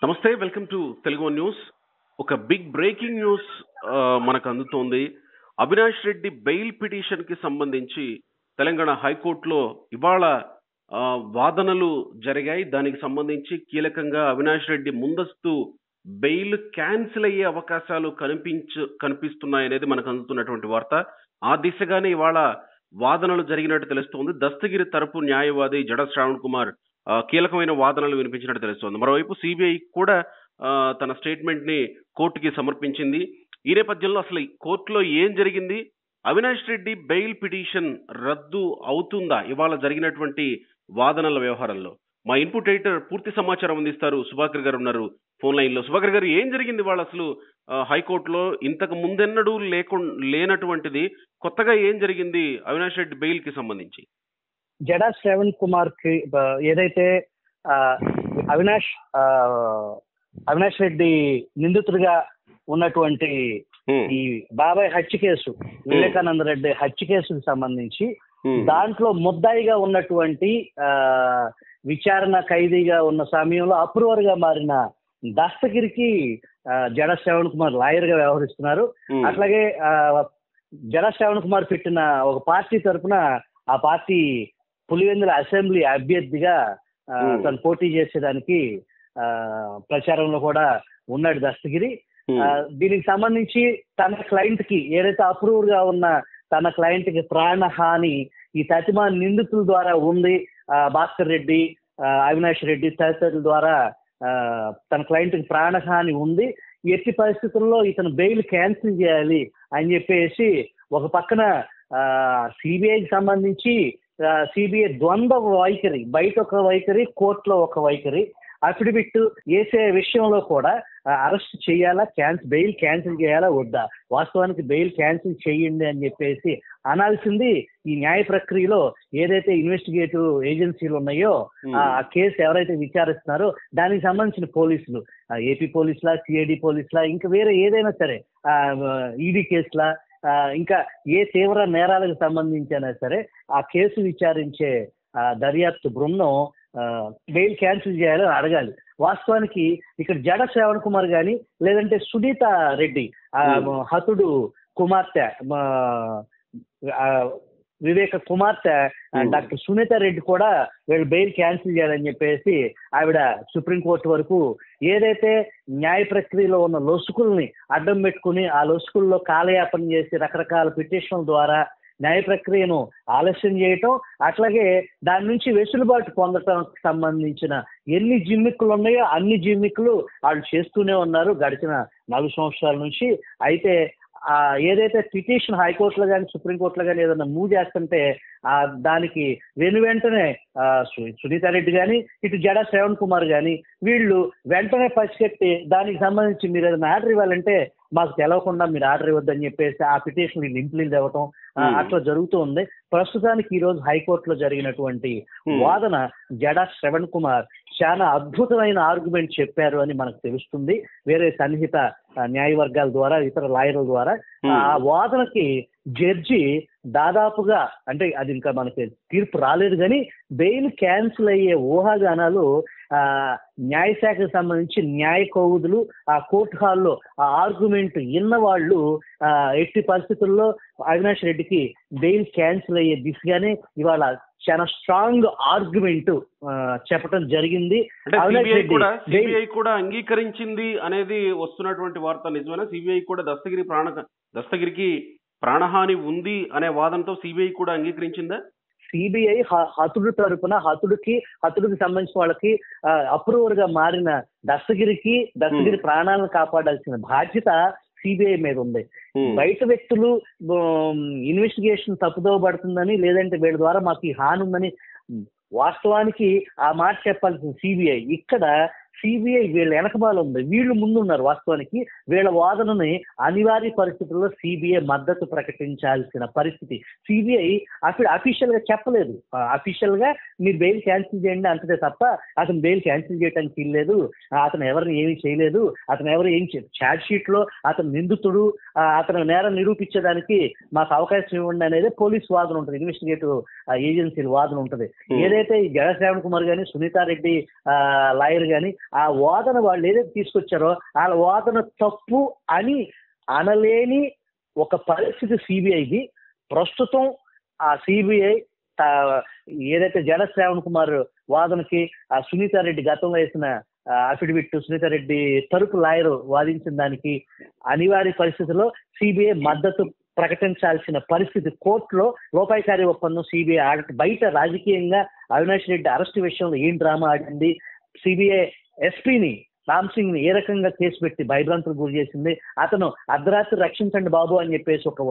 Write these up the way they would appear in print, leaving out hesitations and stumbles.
నమస్తే, welcome to Telugu one news. ఒక big breaking news మనకు అందుతోంది. అవినాష్ రెడ్డి బెయిల్ పిటిషన్ కి సంబంధించి తెలంగాణ హైకోర్టులో ఇవాళ వాదనలు జరిగాయి. దానికి సంబంధించి కీలకంగా అవినాష్ రెడ్డి ముందస్తు బెయిల్ క్యాన్సిల్ అయ్యే అవకాశాలు కనిపిస్తున్నాయనేది మనకు అందుతున్నటువంటి వార్త. ఆ దిశగానే ఇవాళ వాదనలు జరిగినట్టు తెలుస్తోంది. దస్తగిరి తరపు న్యాయవాది జడ శ్రావణ్ కుమార్ కీలకమైన వాదనలు వినిపించినట్టు తెలుస్తోంది. మరోవైపు సిబిఐ కూడా తన స్టేట్మెంట్ ని కోర్టుకి సమర్పించింది. ఈ నేపథ్యంలో అసలు కోర్టులో ఏం జరిగింది, అవినాష్ రెడ్డి బెయిల్ పిటిషన్ రద్దు అవుతుందా ఇవాళ జరిగినటువంటి వాదనల వ్యవహారంలో? మా ఇన్పుట్ ఎడిటర్ పూర్తి సమాచారం అందిస్తారు. సుభాకర్ గారు ఉన్నారు ఫోన్ లైన్ లో. సుభాకర్ గారు, ఏం జరిగింది ఇవాళ అసలు హైకోర్టులో? ఇంతకు ముందెన్నడూ లేనటువంటిది కొత్తగా ఏం జరిగింది అవినాష్ రెడ్డి బెయిల్ కి సంబంధించి? జడా శ్రవణ్ కుమార్ కి ఏదైతే అవినాష్ రెడ్డి నిందితుడిగా ఉన్నటువంటి ఈ బాబాయ్ హత్య కేసు, వివేకానంద రెడ్డి హత్య కేసుకు సంబంధించి దాంట్లో ముద్దాయిగా ఉన్నటువంటి విచారణ ఖైదీగా ఉన్న సమయంలో అప్రూవర్ గా మారిన దస్తగిరికి జడా శ్రవణ్ కుమార్ లాయర్ గా వ్యవహరిస్తున్నారు. అట్లాగే జడా శ్రవణ్ కుమార్ పెట్టిన ఒక పార్టీ తరఫున ఆ పార్టీ పులివెందుల అసెంబ్లీ అభ్యర్థిగా తను పోటీ చేసేదానికి ప్రచారంలో కూడా ఉన్నాడు దస్తగిరి. దీనికి సంబంధించి తన క్లయింట్ కి ఏదైతే అప్రూవర్ గా ఉన్న తన క్లయింట్ కి ప్రాణహాని ఈ తతిమా నిందితుల ద్వారా ఉంది. భాస్కర్ రెడ్డి, అవినాష్ రెడ్డి తదితరుల ద్వారా తన క్లయింట్ కి ప్రాణహాని ఉంది. ఎట్టి పరిస్థితుల్లో ఇతను బెయిల్ క్యాన్సిల్ చేయాలి అని చెప్పేసి ఒక పక్కన సిబిఐకి సంబంధించి సిబిఐ ద్వంద్వ వైఖరి, బయట ఒక వైఖరి, కోర్టులో ఒక వైఖరి. అఫిడవిట్ వేసే విషయంలో కూడా అరెస్ట్ చేయాలా, బెయిల్ క్యాన్సిల్ చేయాలా వద్దా, వాస్తవానికి బెయిల్ క్యాన్సిల్ చేయండి అని చెప్పేసి అనాల్సింది ఈ న్యాయ ప్రక్రియలో ఏదైతే ఇన్వెస్టిగేటివ్ ఏజెన్సీలు ఉన్నాయో ఆ కేసు ఎవరైతే విచారిస్తున్నారో దానికి సంబంధించిన పోలీసులు, ఏపీ పోలీసులా, సిఐడి పోలీసులా, ఇంకా వేరే ఏదైనా సరే ఈడీ కేసులా, ఇంకా ఏ తీవ్ర నేరాలకు సంబంధించినా సరే ఆ కేసు విచారించే దర్యాప్తు బృందం బెయిల్ క్యాన్సిల్ చేయాలని అడగాలి. వాస్తవానికి ఇక్కడ జడ శ్రావణ్ కుమార్ గాని లేదంటే సునీత రెడ్డి హతుడు కుమార్తె వివేక కుమార్తె డాక్టర్ సునీత రెడ్డి కూడా వీళ్ళు బెయిల్ క్యాన్సిల్ చేయాలని చెప్పేసి ఆవిడ సుప్రీంకోర్టు వరకు ఏదైతే న్యాయ ప్రక్రియలో ఉన్న లొసుకుల్ని అడ్డం పెట్టుకుని ఆ లొసుకుల్లో కాలయాపన చేసి రకరకాల పిటిషన్ల ద్వారా న్యాయ ప్రక్రియను ఆలస్యం చేయటం, అట్లాగే దాని నుంచి వెసులుబాటు పొందటం సంబంధించిన ఎన్ని జిమ్మిక్కులు ఉన్నాయో అన్ని జిమ్మిక్కులు వాళ్ళు చేస్తూనే ఉన్నారు గడిచిన 4 సంవత్సరాల నుంచి. అయితే ఏదైతే పిటిషన్ హైకోర్టులో కానీ సుప్రీంకోర్టులో కానీ ఏదైనా మూవ్ చేస్తుంటే దానికి వెంటనే సునీత రెడ్డి కానీ ఇటు జడా శ్రవణ్ కుమార్ కానీ వీళ్ళు వెంటనే పసిగట్టి దానికి సంబంధించి మీరు ఏదైనా ఆర్డర్ ఇవ్వాలంటే మాకు తెలవకుండా మీరు ఆర్డర్ ఇవ్వద్దని చెప్పేసి ఆ పిటిషన్ వీళ్ళు ఇంప్లిమెంట్ అవ్వటం అట్లా జరుగుతూ ఉంది. ప్రస్తుతానికి ఈ రోజు హైకోర్టులో జరిగినటువంటి వాదన జడా శ్రవణ్ కుమార్ చాలా అద్భుతమైన ఆర్గ్యుమెంట్ చెప్పారు అని మనకు తెలుస్తుంది వేరే సన్నిహిత న్యాయవర్గాల ద్వారా, ఇతర లాయర్ల ద్వారా. ఆ వాదనకి జడ్జి దాదాపుగా, అంటే అది ఇంకా మనకి తీర్పు రాలేదు కానీ బెయిల్ క్యాన్సిల్ అయ్యే ఊహాగానాలు న్యాయశాఖకు సంబంధించి న్యాయ కౌదులు ఆ కోర్టు హాల్లో ఆ ఆర్గ్యుమెంట్ విన్న వాళ్ళు ఎట్టి పరిస్థితుల్లో అవినాష్ రెడ్డికి బెయిల్ క్యాన్సిల్ అయ్యే దిశగానే ఇవాళ చాలా స్ట్రాంగ్ ఆర్గ్యుమెంట్ చెప్పడం జరిగింది. సిబిఐ కూడా అంగీకరించింది అనేది వస్తున్నటువంటి వార్త నిజమేనా? సిబిఐ కూడా దస్తగిరికి ప్రాణహాని ఉంది అనే వాదనతో సిబిఐ కూడా అంగీకరించిందా? సిబిఐ హతుడు తరపున హతుడికి సంబంధించిన వాళ్ళకి అప్రూవర్ గా మారిన దస్తగిరి ప్రాణాలను కాపాడాల్సిన బాధ్యత సిబిఐ మీద ఉంది. బయట వ్యక్తులు ఇన్వెస్టిగేషన్ తప్పుదోవ పడుతుందని లేదంటే వీళ్ళ ద్వారా మాకు ఈ హాని ఉందని వాస్తవానికి ఆ మాట చెప్పాల్సిన సిబిఐ. ఇక్కడ సిబిఐ వీళ్ళ వెనకబాల ఉంది, వీళ్ళు ముందున్నారు. వాస్తవానికి వీళ్ళ వాదనని అనివార్య పరిస్థితుల్లో సిబిఐ మద్దతు ప్రకటించాల్సిన పరిస్థితి. సిబిఐ అఫీషియల్ గా చెప్పలేదు, అఫీషియల్ గా మీరు బెయిల్ క్యాన్సిల్ చేయండి అంతదే తప్ప అతను బెయిల్ క్యాన్సిల్ చేయడానికి వీల్లేదు, అతను ఎవరిని ఏమీ చేయలేదు, అతను ఎవరు ఏం ఛార్జ్ షీట్ లో అతను నిందితుడు, అతను నేరం నిరూపించడానికి మాకు అవకాశం ఇవ్వండి అనేది పోలీస్ వాదన ఉంటుంది, ఇన్వెస్టిగేటివ్ ఏజెన్సీల వాదన ఉంటుంది. ఏదైతే జడ శ్రావణ్ కుమార్ గాని సునీతారెడ్డి లాయర్ గాని ఆ వాదన వాళ్ళు ఏదైతే తీసుకొచ్చారో ఆ వాదన తప్పు అని అనలేని ఒక పరిస్థితి సిబిఐది. ప్రస్తుతం ఆ సిబిఐ ఏదైతే జడ శ్రావణ్ కుమార్ వాదనకి ఆ సునీతారెడ్డి గతంలో వేసిన అఫిడవిట్, సునీతారెడ్డి తరపు లాయర్ వాదించిన దానికి అనివార్య పరిస్థితుల్లో సిబిఐ మద్దతు ప్రకటించాల్సిన పరిస్థితి. కోర్టులో లోపాయికారి ఒప్పందం సిబిఐ బయట రాజకీయంగా అవినాష్ రెడ్డి అరెస్టు విషయంలో ఏం డ్రామా ఆడింది, సిబిఐ ఎస్పీని రామ్ సింగ్ ని ఏ రకంగా కేసు పెట్టి భయభ్రాంతులకు గురి చేసింది, అతను అర్ధరాత్రి రక్షించండి బాబు అని చెప్పేసి ఒక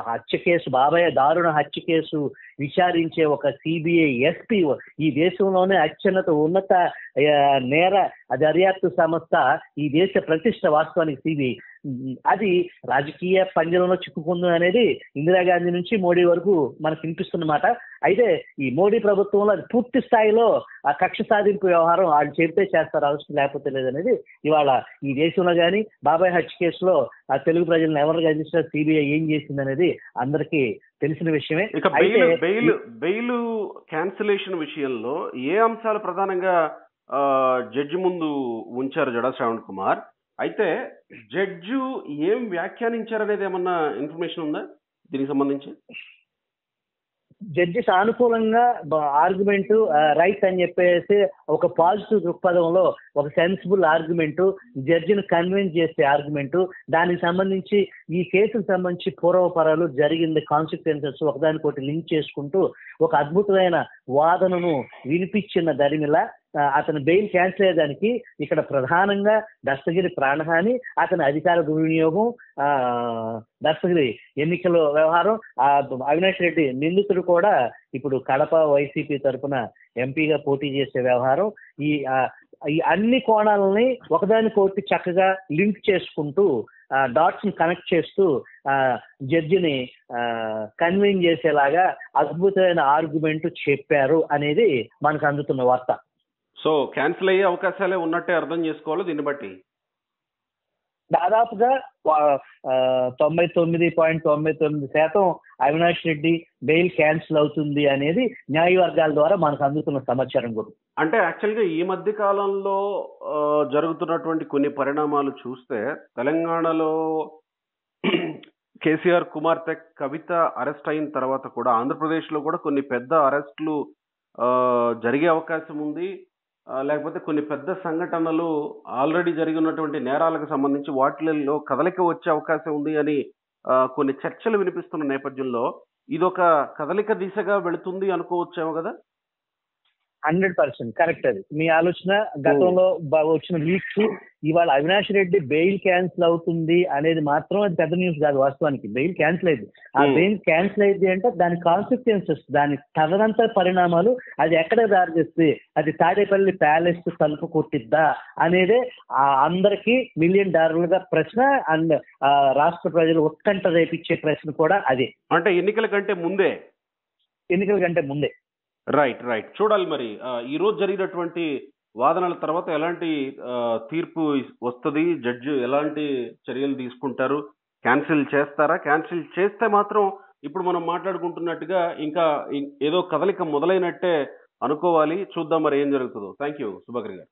హత్య కేసు, బాబాయ్ దారుణ హత్య కేసు విచారించే ఒక సిబిఐ ఎస్పీ, ఈ దేశంలోనే అత్యున్నత ఉన్నత నేర దర్యాప్తు సంస్థ, ఈ దేశ ప్రతిష్ట వాస్తవానికి సిబిఐ, అది రాజకీయ పంజరంలో చిక్కుకుంది అనేది ఇందిరాగాంధీ నుంచి మోడీ వరకు మనకు వినిపిస్తున్నమాట. అయితే ఈ మోడీ ప్రభుత్వంలో అది పూర్తి స్థాయిలో ఆ కక్ష సాధింపు వ్యవహారం వాళ్ళు చెబితే చేస్తారు, అరెస్ట్ లేకపోతే లేదనేది ఇవాళ ఈ దేశంలో కానీ బాబాయ్ హత్య కేసులో ఆ తెలుగు ప్రజలను ఎవరు గెలిచినా సిబిఐ ఏం చేసింది అనేది అందరికీ తెలిసిన విషయమే. ఇక బెయిల్ క్యాన్సిలేషన్ విషయంలో ఏ అంశాలు ప్రధానంగా జడ్జి ముందు ఉంచారు జడా శ్రావణ్ కుమార్? అయితే జడ్జి ఏం వ్యాఖ్యానించారనేది ఏమన్నా ఇన్ఫర్మేషన్ ఉందా దీనికి సంబంధించి? జడ్జి సానుకూలంగా ఆర్గ్యుమెంట్ రైట్ అని చెప్పేసి ఒక పాజిటివ్ దృక్పథంలో ఒక సెన్సిబుల్ ఆర్గ్యుమెంట్, జడ్జిని కన్విన్స్ చేసే ఆర్గ్యుమెంట్, దానికి సంబంధించి ఈ కేసుకు సంబంధించి పూర్వపరాలు జరిగింది కాన్సిక్వెన్సెస్ ఒకదానికొకటి లింక్ చేసుకుంటూ ఒక అద్భుతమైన వాదనను వినిపించిన దరిమిలా అతను బెయిల్ క్యాన్సిల్ అయ్యేదానికి ఇక్కడ ప్రధానంగా దస్తగిరి ప్రాణహాని, అతని అధికార దుర్వినియోగం, దస్తగిరి ఎన్నికల వ్యవహారం, అవినాష్ రెడ్డి నిందితుడు కూడా ఇప్పుడు కడప వైసీపీ తరఫున ఎంపీగా పోటీ చేసే వ్యవహారం, ఈ అన్ని కోణాలని ఒకదానికొకటి చక్కగా లింక్ చేసుకుంటూ డాట్స్ ని కనెక్ట్ చేస్తూ జడ్జిని కన్విన్స్ చేసేలాగా అద్భుతమైన ఆర్గ్యుమెంట్ చెప్పారు అనేది మనకు అందుతున్న వార్త. సో క్యాన్సిల్ అయ్యే అవకాశాలే ఉన్నట్టే అర్థం చేసుకోవాలి దీన్ని బట్టి. దాదాపుగా 99.99% అవినాష్ రెడ్డి బెయిల్ క్యాన్సిల్ అవుతుంది అనేది న్యాయవర్గాల ద్వారా మనకు అందుతున్న సమాచారం కూడా. అంటే యాక్చువల్గా ఈ మధ్య కాలంలో జరుగుతున్నటువంటి కొన్ని పరిణామాలు చూస్తే తెలంగాణలో కేసీఆర్ కుమార్తె కవిత అరెస్ట్ అయిన తర్వాత కూడా ఆంధ్రప్రదేశ్లో కూడా కొన్ని పెద్ద అరెస్టులు జరిగే అవకాశం ఉంది. లేకపోతే కొన్ని పెద్ద సంఘటనలు ఆల్రెడీ జరిగినటువంటి నేరాలకు సంబంధించి వాటిల్లో కదలిక వచ్చే అవకాశం ఉంది అని కొన్ని చర్చలు వినిపిస్తున్న నేపథ్యంలో ఇదొక కదలిక దిశగా వెళుతుంది అనుకోవచ్చేమో కదా? 100% కరెక్ట్. అది మీ ఆలోచన. గతంలో వచ్చిన లీక్స్ ఇవాళ అవినాష్ రెడ్డి బెయిల్ క్యాన్సిల్ అవుతుంది అనేది మాత్రం అది పెద్ద న్యూస్ కాదు. వాస్తవానికి బెయిల్ క్యాన్సిల్ అయింది. ఆ బెయిల్ క్యాన్సిల్ అయింది అంటే దాని కాన్సిక్వెన్సెస్, దాని తదనంతర పరిణామాలు అది ఎక్కడ దారితీస్తుంది, అది తాడేపల్లి ప్యాలెస్ తలుపు కొట్టిద్దా అనేదే అందరికీ $1,000,000 ప్రశ్న. అండ్ రాష్ట్ర ప్రజలు ఉత్కంఠ రేపిచ్చే ప్రశ్న కూడా అదే. అంటే ఎన్నికల కంటే ముందే. రైట్ చూడాలి మరి ఈ రోజు జరిగినటువంటి వాదనల తర్వాత ఎలాంటి తీర్పు వస్తుంది, జడ్జి ఎలాంటి చర్యలు తీసుకుంటారు, క్యాన్సిల్ చేస్తారా? క్యాన్సిల్ చేస్తే మాత్రం ఇప్పుడు మనం మాట్లాడుకుంటున్నట్టుగా ఇంకా ఏదో కదలిక మొదలైనట్టే అనుకోవాలి. చూద్దాం మరి ఏం జరుగుతుందో. థ్యాంక్ యూ సుభాకర్ గారు.